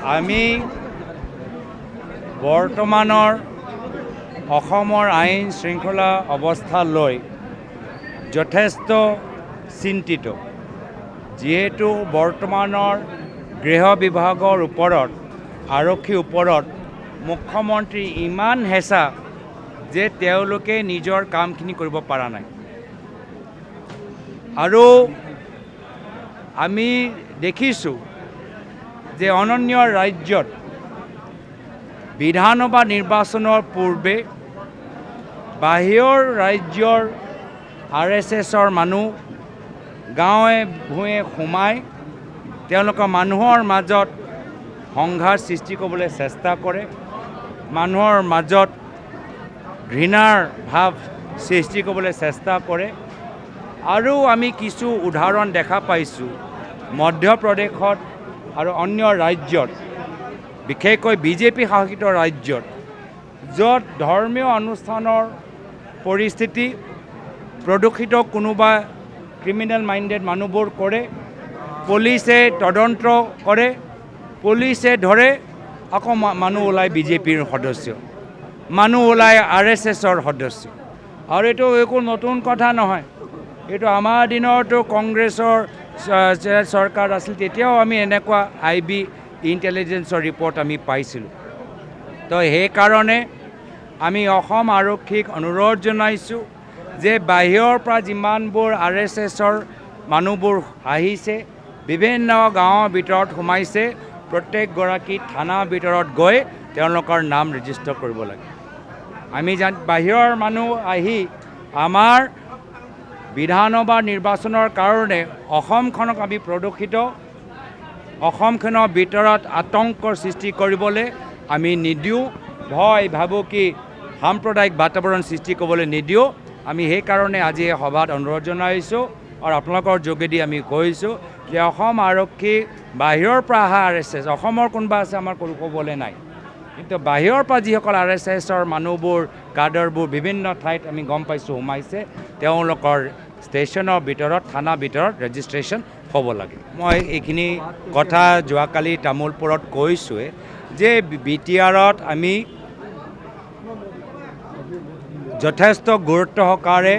আমি বৰ্তমানৰ অসমৰ আইন শৃংখলা অৱস্থালৈ যথেষ্ট চিন্তিত, যিহেতু বৰ্তমানৰ গৃহ বিভাগৰ ওপৰত আৰক্ষীৰ ওপৰত মুখ্যমন্ত্ৰী ইমান হেঁচা যে তেওঁলোকে নিজৰ কামখিনি কৰিব পৰা নাই। আৰু আমি দেখিছোঁ যে অনন্য ৰাজ্যত বিধানসভা নিৰ্বাচনৰ পূৰ্বে বাহিৰৰ ৰাজ্যৰ RSSৰ মানুহ গাঁৱে ভূঞে সোমাই তেওঁলোকৰ মানুহৰ মাজত সংঘাত সৃষ্টি কৰিবলৈ চেষ্টা কৰে, মানুহৰ মাজত ঘৃণাৰ ভাৱ সৃষ্টি কৰিবলৈ চেষ্টা কৰে। আৰু আমি কিছু উদাহৰণ দেখা পাইছোঁ মধ্যপ্ৰদেশত আৰু অন্য ৰাজ্যত, বিশেষকৈ বিজেপি শাসিত ৰাজ্যত, য'ত ধৰ্মীয় অনুষ্ঠানৰ পৰিস্থিতি প্ৰদূষিত কোনোবা ক্ৰিমিনেল মাইণ্ডেড মানুহবোৰ কৰে, পুলিচে তদন্ত কৰে, পুলিচে ধৰে, আকৌ মানুহ ওলাই বিজেপিৰ সদস্য, মানুহ ওলাই RSSৰ সদস্য। আৰু এইটো একো নতুন কথা নহয়, এইটো আমাৰ দিনতো কংগ্ৰেছৰ চৰকাৰ আছিল, তেতিয়াও আমি এনেকুৱা IB ইণ্টেলিজেন্সৰ ৰিপৰ্ট আমি পাইছিলোঁ। তো সেইকাৰণে আমি অসম আৰক্ষীক অনুৰোধ জনাইছোঁ যে বাহিৰৰ পৰা যিমানবোৰ RSSৰ মানুহবোৰ আহিছে, বিভিন্ন গাঁৱৰ ভিতৰত সোমাইছে, প্ৰত্যেকগৰাকী থানাৰ ভিতৰত গৈ তেওঁলোকৰ নাম ৰেজিষ্টাৰ কৰিব লাগে। আমি বাহিৰৰ মানুহ আহি আমাৰ বিধানসভা নিৰ্বাচনৰ কাৰণে অসমখনক আমি প্ৰদূষিত, অসমখনৰ ভিতৰত আতংকৰ সৃষ্টি কৰিবলৈ আমি নিদিওঁ, ভয় ভাবুকি সাম্প্ৰদায়িক বাতাবৰণ সৃষ্টি কৰিবলৈ নিদিওঁ। আমি সেইকাৰণে আজি এই সভাত অনুৰোধ জনাইছোঁ আৰু আপোনালোকৰ যোগেদি আমি কৈছোঁ যে অসম আৰক্ষী বাহিৰৰ পৰা অহা RSS, অসমৰ কোনোবা আছে আমাৰ কোনো ক'বলৈ নাই, কিন্তু বাহিৰৰ পৰা যিসকল RSSৰ মানুহবোৰ কাডাৰবোৰ বিভিন্ন ঠাইত আমি গম পাইছোঁ সোমাইছে, তেওঁলোকৰ ষ্টেচনৰ ভিতৰত থানাৰ ভিতৰত ৰেজিষ্ট্ৰেশ্যন হ'ব লাগে। মই এইখিনি কথা যোৱাকালি তামোলপুৰত কৈছোঁৱে যে BTRত আমি যথেষ্ট গুৰুত্ব সহকাৰে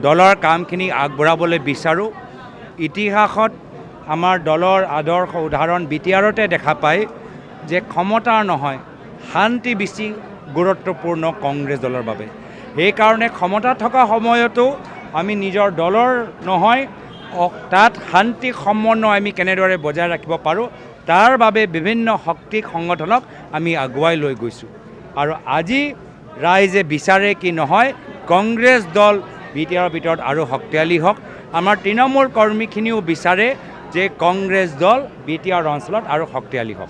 দলৰ কামখিনি আগবঢ়াবলৈ বিচাৰোঁ। ইতিহাসত আমাৰ দলৰ আদৰ্শ উদাহৰণ BTRতে দেখা পায় যে ক্ষমতাৰ নহয়, শান্তি বেছি গুৰুত্বপূৰ্ণ কংগ্ৰেছ দলৰ বাবে। সেইকাৰণে ক্ষমতা থকা সময়তো আমি নিজৰ দলৰ নহয়, তাত শান্তি সমন্বয় আমি কেনেদৰে বজাই ৰাখিব পাৰোঁ তাৰ বাবে বিভিন্ন শক্তি সংগঠনক আমি আগুৱাই লৈ গৈছোঁ। আৰু আজি ৰাইজে বিচাৰে কি নহয়, কংগ্ৰেছ দল BTRৰ ভিতৰত আৰু শক্তিশালী হওক। আমাৰ তৃণমূল কৰ্মীখিনিও বিচাৰে যে কংগ্ৰেছ দল BTR অঞ্চলত আৰু শক্তিশালী হওক।